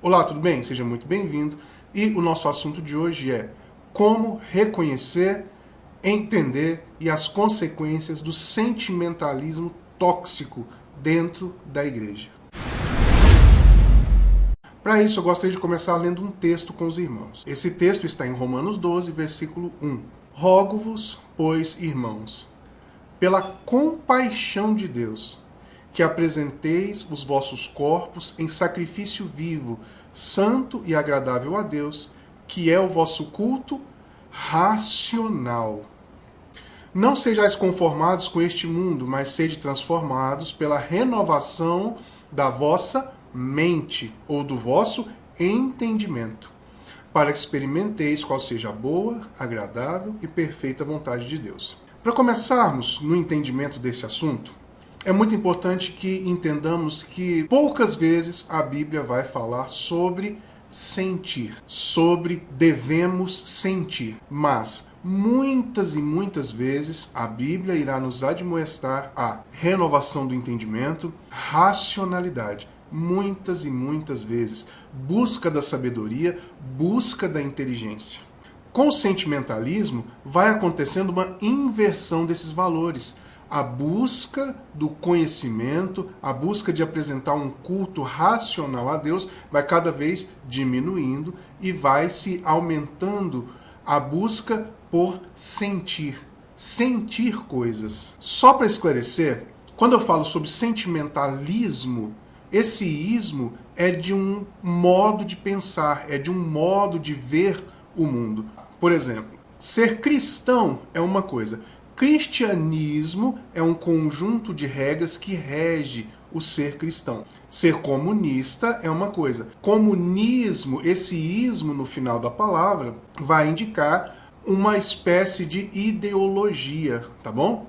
Olá, tudo bem? Seja muito bem-vindo. E o nosso assunto de hoje é como reconhecer, entender e as consequências do sentimentalismo tóxico dentro da igreja. Para isso, eu gostaria de começar lendo um texto com os irmãos. Esse texto está em Romanos 12, versículo 1. Rogo-vos, pois, irmãos, pela compaixão de Deus, que apresenteis os vossos corpos em sacrifício vivo, santo e agradável a Deus, que é o vosso culto racional. Não sejais conformados com este mundo, mas sede transformados pela renovação da vossa mente, ou do vosso entendimento, para que experimenteis qual seja a boa, agradável e perfeita vontade de Deus. Para começarmos no entendimento desse assunto, é muito importante que entendamos que poucas vezes a Bíblia vai falar sobre sentir, sobre devemos sentir, mas muitas e muitas vezes a Bíblia irá nos admoestar a renovação do entendimento, racionalidade. Muitas e muitas vezes, busca da sabedoria, busca da inteligência. Com o sentimentalismo, vai acontecendo uma inversão desses valores. A busca do conhecimento, a busca de apresentar um culto racional a Deus vai cada vez diminuindo e vai se aumentando a busca por sentir coisas. Só para esclarecer, quando eu falo sobre sentimentalismo, esse ismo é de um modo de pensar, é de um modo de ver o mundo. Por exemplo, ser cristão é uma coisa. Cristianismo é um conjunto de regras que rege o ser cristão. Ser comunista é uma coisa. Comunismo, esse ismo no final da palavra, vai indicar uma espécie de ideologia, tá bom?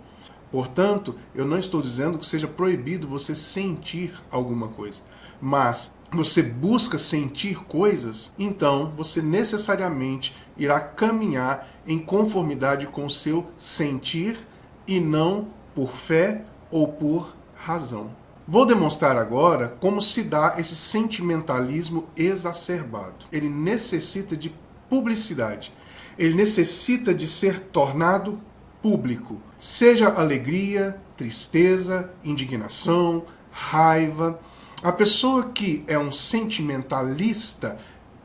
Portanto, eu não estou dizendo que seja proibido você sentir alguma coisa, mas você busca sentir coisas, então você necessariamente irá caminhar em conformidade com o seu sentir e não por fé ou por razão. Vou demonstrar agora como se dá esse sentimentalismo exacerbado. Ele necessita de publicidade. Ele necessita de ser tornado público. Seja alegria, tristeza, indignação, raiva. A pessoa que é um sentimentalista,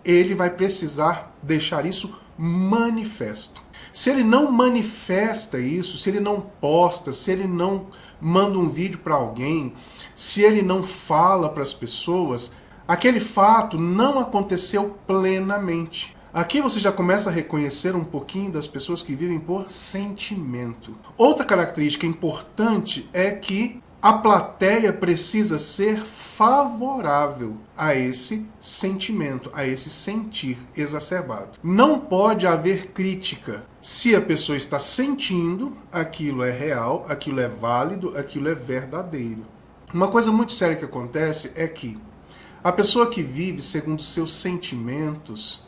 ele vai precisar deixar isso manifesto. Se ele não manifesta isso, se ele não posta, se ele não manda um vídeo para alguém, se ele não fala para as pessoas, aquele fato não aconteceu plenamente. Aqui você já começa a reconhecer um pouquinho das pessoas que vivem por sentimento. Outra característica importante é que a plateia precisa ser favorável a esse sentimento, a esse sentir exacerbado. Não pode haver crítica. Se a pessoa está sentindo, aquilo é real, aquilo é válido, aquilo é verdadeiro. Uma coisa muito séria que acontece é que a pessoa que vive segundo seus sentimentos,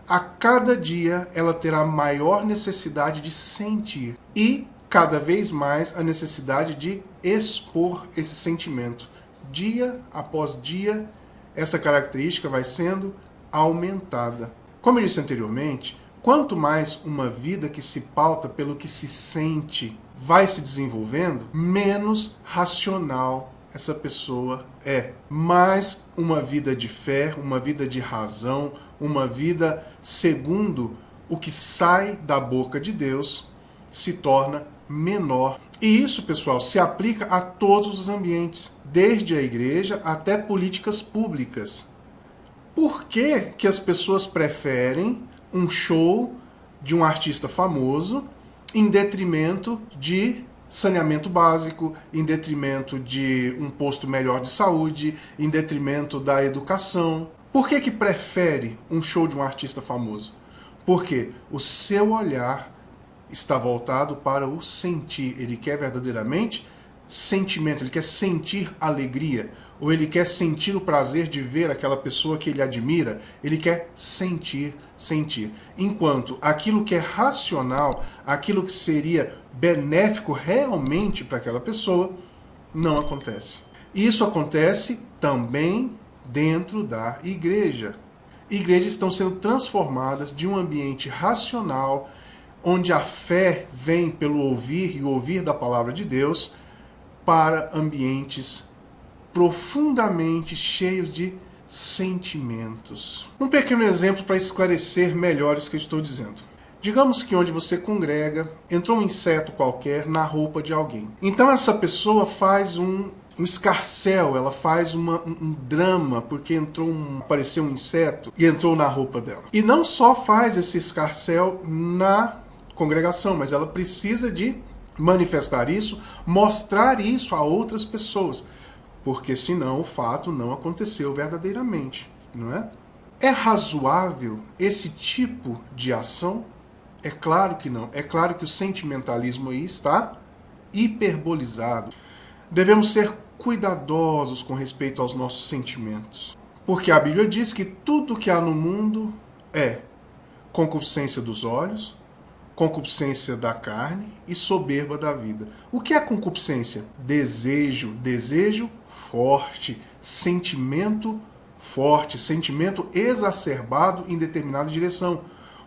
a cada dia ela terá maior necessidade de sentir e cada vez mais a necessidade de expor esse sentimento. Dia após dia, essa característica vai sendo aumentada. Como eu disse anteriormente, quanto mais uma vida que se pauta pelo que se sente vai se desenvolvendo, menos racional essa pessoa é. Mais uma vida de fé, uma vida de razão, uma vida segundo o que sai da boca de Deus se torna menor. E isso, pessoal, se aplica a todos os ambientes, desde a igreja até políticas públicas. Por que que as pessoas preferem um show de um artista famoso em detrimento de saneamento básico, em detrimento de um posto melhor de saúde, em detrimento da educação? Por que que prefere um show de um artista famoso? Porque o seu olhar está voltado para o sentir. Ele quer verdadeiramente sentimento, ele quer sentir alegria, ou ele quer sentir o prazer de ver aquela pessoa que ele admira, ele quer sentir. Enquanto aquilo que é racional, aquilo que seria benéfico realmente para aquela pessoa, não acontece. Isso acontece também dentro da igreja. Igrejas estão sendo transformadas de um ambiente racional, onde a fé vem pelo ouvir e ouvir da palavra de Deus, para ambientes profundamente cheios de sentimentos. Um pequeno exemplo para esclarecer melhor isso que eu estou dizendo. Digamos que onde você congrega, entrou um inseto qualquer na roupa de alguém. Então essa pessoa faz um escarcéu, ela faz um drama porque apareceu um inseto e entrou na roupa dela. E não só faz esse escarcéu na congregação, mas ela precisa de manifestar isso, mostrar isso a outras pessoas, porque senão o fato não aconteceu verdadeiramente, não é? É razoável esse tipo de ação? É claro que não. É claro que o sentimentalismo aí está hiperbolizado. Devemos ser cuidadosos com respeito aos nossos sentimentos, porque a Bíblia diz que tudo que há no mundo é concupiscência dos olhos, concupiscência da carne e soberba da vida. O que é concupiscência? Desejo forte, sentimento forte, sentimento exacerbado em determinada direção.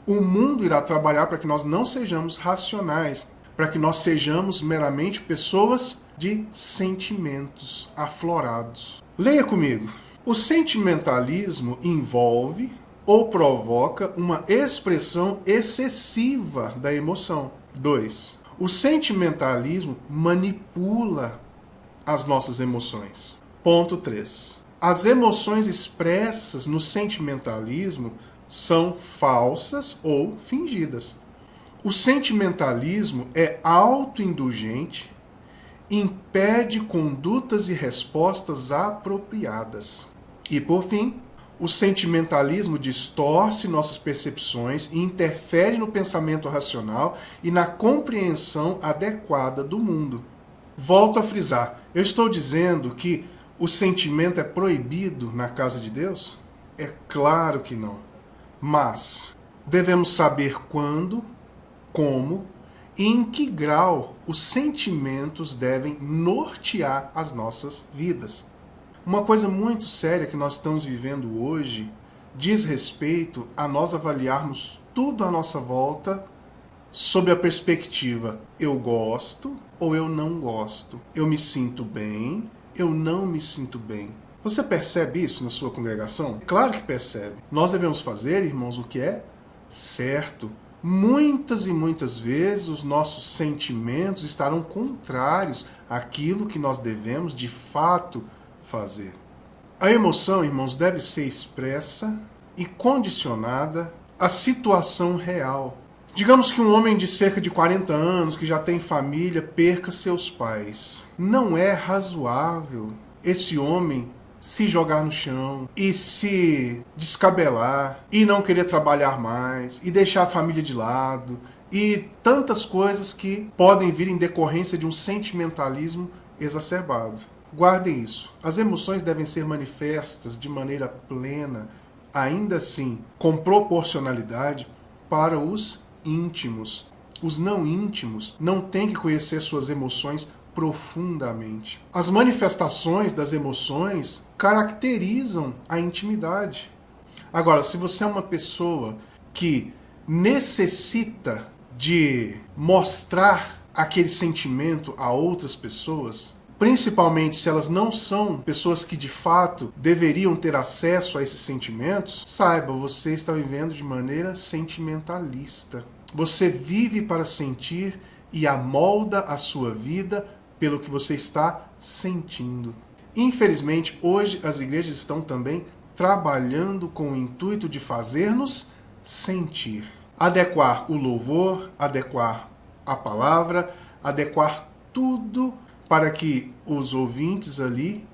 O mundo irá trabalhar para que nós não sejamos racionais, para que nós sejamos meramente pessoas de sentimentos aflorados. Leia comigo. O sentimentalismo envolve ou provoca uma expressão excessiva da emoção. 2. O sentimentalismo manipula as nossas emoções. Ponto 3. As emoções expressas no sentimentalismo são falsas ou fingidas. O sentimentalismo é autoindulgente, impede condutas e respostas apropriadas. E, por fim, o sentimentalismo distorce nossas percepções e interfere no pensamento racional e na compreensão adequada do mundo. Volto a frisar, eu estou dizendo que o sentimento é proibido na casa de Deus? É claro que não. Mas devemos saber quando, como e em que grau os sentimentos devem nortear as nossas vidas. Uma coisa muito séria que nós estamos vivendo hoje diz respeito a nós avaliarmos tudo à nossa volta sob a perspectiva eu gosto ou eu não gosto. Eu me sinto bem, eu não me sinto bem. Você percebe isso na sua congregação? Claro que percebe. Nós devemos fazer, irmãos, o que é certo. Muitas e muitas vezes os nossos sentimentos estarão contrários àquilo que nós devemos de fato fazer. A emoção, irmãos, deve ser expressa e condicionada à situação real. Digamos que um homem de cerca de 40 anos, que já tem família, perca seus pais. Não é razoável esse homem se jogar no chão e se descabelar e não querer trabalhar mais e deixar a família de lado e tantas coisas que podem vir em decorrência de um sentimentalismo exacerbado. Guardem isso. As emoções devem ser manifestas de maneira plena, ainda assim, com proporcionalidade para os íntimos. Os não íntimos não têm que conhecer suas emoções profundamente. As manifestações das emoções caracterizam a intimidade. Agora, se você é uma pessoa que necessita de mostrar aquele sentimento a outras pessoas, principalmente se elas não são pessoas que de fato deveriam ter acesso a esses sentimentos, saiba, você está vivendo de maneira sentimentalista. Você vive para sentir e amolda a sua vida pelo que você está sentindo. Infelizmente, hoje as igrejas estão também trabalhando com o intuito de fazer-nos sentir. Adequar o louvor, adequar a palavra, adequar tudo para que os ouvintes ali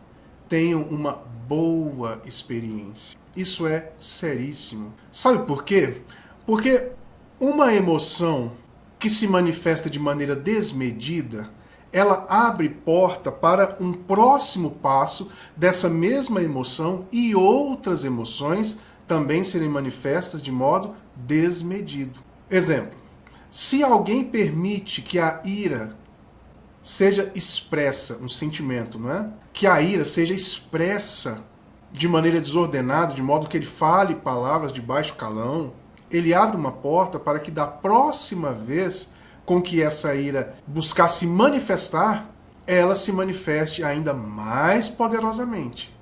tenham uma boa experiência. Isso é seríssimo. Sabe por quê? Porque uma emoção que se manifesta de maneira desmedida, ela abre porta para um próximo passo dessa mesma emoção e outras emoções também serem manifestas de modo desmedido. Exemplo, se alguém permite que a ira seja expressa, um sentimento, não é? Que a ira seja expressa de maneira desordenada, de modo que ele fale palavras de baixo calão, ele abre uma porta para que da próxima vez com que essa ira buscar se manifestar, ela se manifeste ainda mais poderosamente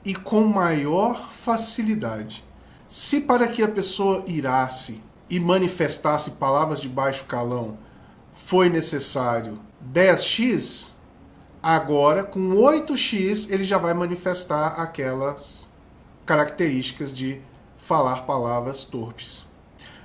e com maior facilidade. Se para que a pessoa irasse e manifestasse palavras de baixo calão foi necessário 10x, agora com 8x ele já vai manifestar aquelas características de falar palavras torpes.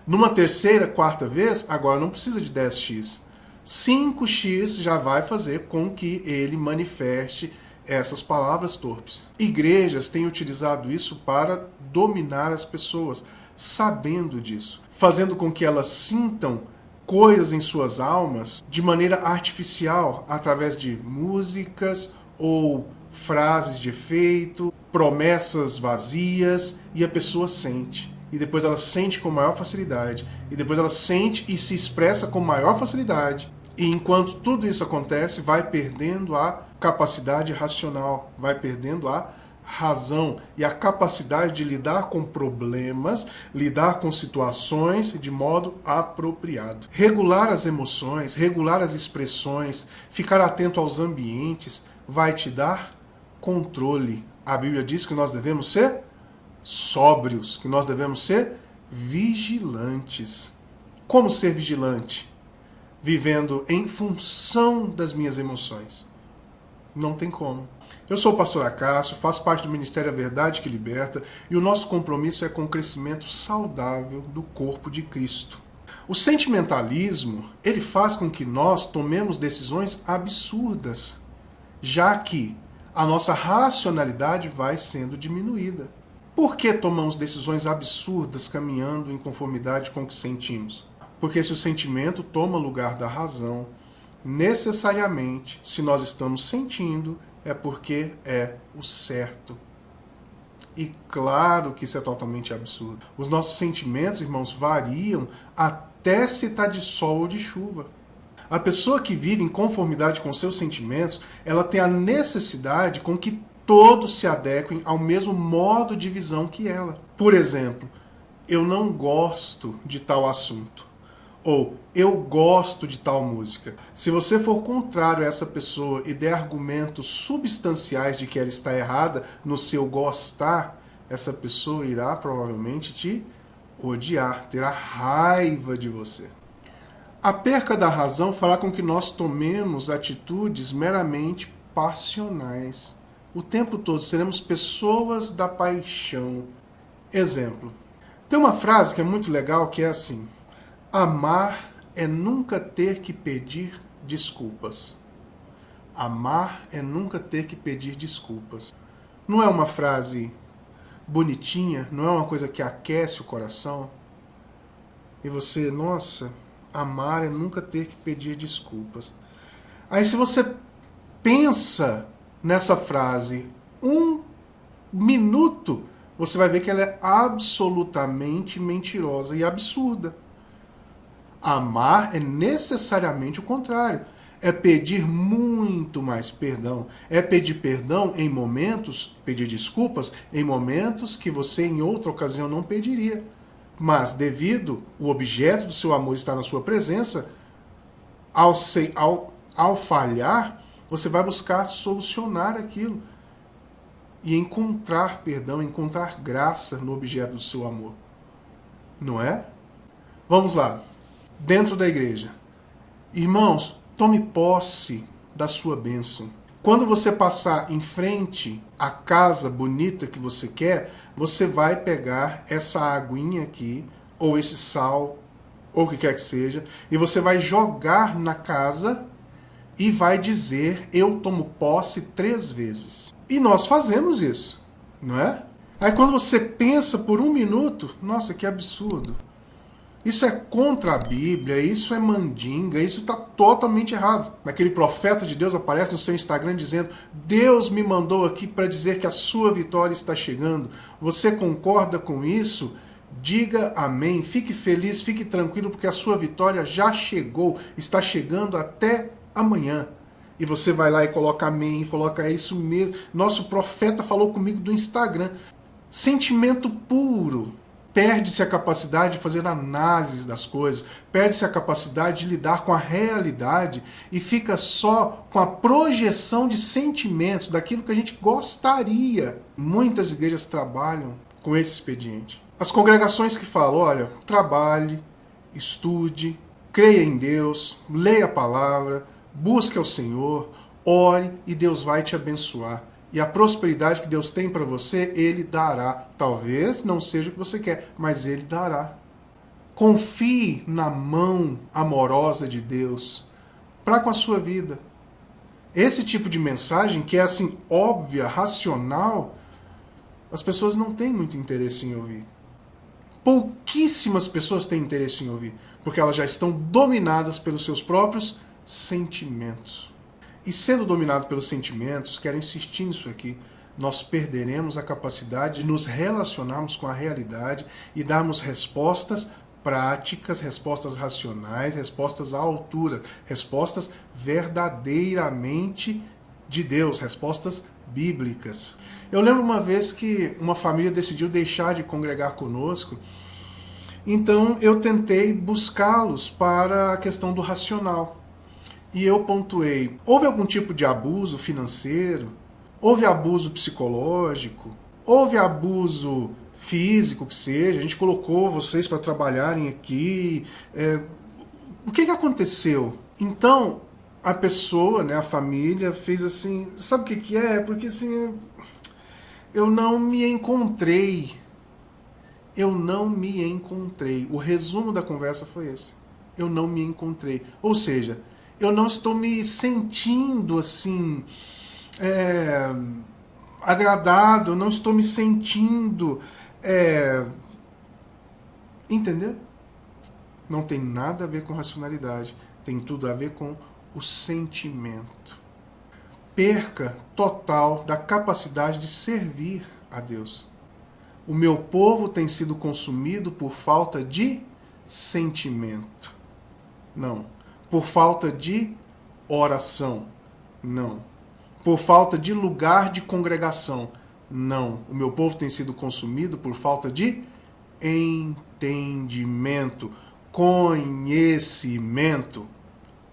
Numa terceira, quarta vez, agora não precisa de 10x. 5x já vai fazer com que ele manifeste essas palavras torpes. Igrejas têm utilizado isso para dominar as pessoas, sabendo disso, fazendo com que elas sintam coisas em suas almas de maneira artificial, através de músicas ou frases de efeito, promessas vazias, e a pessoa sente. E depois ela sente com maior facilidade, e depois ela sente e se expressa com maior facilidade. E enquanto tudo isso acontece, vai perdendo a capacidade racional, vai perdendo a razão e a capacidade de lidar com problemas, lidar com situações de modo apropriado. Regular as emoções, regular as expressões, ficar atento aos ambientes, vai te dar controle. A Bíblia diz que nós devemos ser sóbrios, que nós devemos ser vigilantes. Como ser vigilante? Vivendo em função das minhas emoções. Não tem como. Eu sou o pastor Acácio, faço parte do Ministério A Verdade que Liberta, e o nosso compromisso é com o crescimento saudável do corpo de Cristo. O sentimentalismo, ele faz com que nós tomemos decisões absurdas, já que a nossa racionalidade vai sendo diminuída. Por que tomamos decisões absurdas caminhando em conformidade com o que sentimos? Porque se o sentimento toma lugar da razão, necessariamente, se nós estamos sentindo, é porque é o certo. E claro que isso é totalmente absurdo. Os nossos sentimentos, irmãos, variam até se está de sol ou de chuva. A pessoa que vive em conformidade com seus sentimentos, ela tem a necessidade com que todos se adequem ao mesmo modo de visão que ela. Por exemplo, eu não gosto de tal assunto. Ou eu gosto de tal música. Se você for contrário a essa pessoa e der argumentos substanciais de que ela está errada no seu gostar, essa pessoa irá provavelmente te odiar, terá raiva de você. A perca da razão fará com que nós tomemos atitudes meramente passionais. O tempo todo seremos pessoas da paixão. Exemplo. Tem uma frase que é muito legal que é assim: amar é nunca ter que pedir desculpas. Amar é nunca ter que pedir desculpas. Não é uma frase bonitinha? Não é uma coisa que aquece o coração? E você, nossa, amar é nunca ter que pedir desculpas. Aí se você pensa nessa frase um minuto, você vai ver que ela é absolutamente mentirosa e absurda. Amar é necessariamente o contrário. É pedir muito mais perdão. É pedir perdão em momentos, pedir desculpas em momentos que você em outra ocasião não pediria. Mas devido o objeto do seu amor estar na sua presença, ao falhar, você vai buscar solucionar aquilo e encontrar perdão, encontrar graça no objeto do seu amor. Não é? Vamos lá. Dentro da igreja. Irmãos, tome posse da sua bênção. Quando você passar em frente à casa bonita que você quer, você vai pegar essa aguinha aqui, ou esse sal, ou o que quer que seja, e você vai jogar na casa e vai dizer: eu tomo posse 3 vezes. E nós fazemos isso, não é? Aí quando você pensa por um minuto, nossa, que absurdo. Isso é contra a Bíblia, isso é mandinga, isso está totalmente errado. Aquele profeta de Deus aparece no seu Instagram dizendo: Deus me mandou aqui para dizer que a sua vitória está chegando. Você concorda com isso? Diga amém, fique feliz, fique tranquilo, porque a sua vitória já chegou, está chegando até amanhã. E você vai lá e coloca amém, coloca é isso mesmo. Nosso profeta falou comigo do Instagram. Sentimento puro. Perde-se a capacidade de fazer análises das coisas, perde-se a capacidade de lidar com a realidade e fica só com a projeção de sentimentos, daquilo que a gente gostaria. Muitas igrejas trabalham com esse expediente. As congregações que falam, olha, trabalhe, estude, creia em Deus, leia a palavra, busque ao Senhor, ore e Deus vai te abençoar. E a prosperidade que Deus tem para você, Ele dará. Talvez não seja o que você quer, mas Ele dará. Confie na mão amorosa de Deus para com a sua vida. Esse tipo de mensagem, que é assim, óbvia, racional, as pessoas não têm muito interesse em ouvir. Pouquíssimas pessoas têm interesse em ouvir, porque elas já estão dominadas pelos seus próprios sentimentos. E sendo dominado pelos sentimentos, quero insistir nisso aqui, nós perderemos a capacidade de nos relacionarmos com a realidade e darmos respostas práticas, respostas racionais, respostas à altura, respostas verdadeiramente de Deus, respostas bíblicas. Eu lembro uma vez que uma família decidiu deixar de congregar conosco, então eu tentei buscá-los para a questão do racional. E eu pontuei, houve algum tipo de abuso financeiro? Houve abuso psicológico? Houve abuso físico, que seja? A gente colocou vocês para trabalharem aqui. O que aconteceu? Então, a pessoa, né, a família, fez assim, sabe o que é? Porque assim, eu não me encontrei. Eu não me encontrei. O resumo da conversa foi esse. Eu não me encontrei. Ou seja, eu não estou me sentindo assim, agradado, eu não estou me sentindo, entendeu? Não tem nada a ver com racionalidade, tem tudo a ver com o sentimento. Perca total da capacidade de servir a Deus. O meu povo tem sido consumido por falta de sentimento. Não. Por falta de oração? Não. Por falta de lugar de congregação? Não. O meu povo tem sido consumido por falta de entendimento, conhecimento.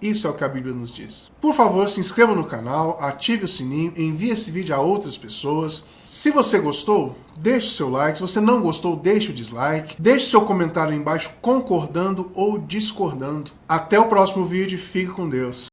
Isso é o que a Bíblia nos diz. Por favor, se inscreva no canal, ative o sininho, envie esse vídeo a outras pessoas. Se você gostou, deixe o seu like. Se você não gostou, deixe o dislike. Deixe seu comentário aí embaixo concordando ou discordando. Até o próximo vídeo. Fique com Deus.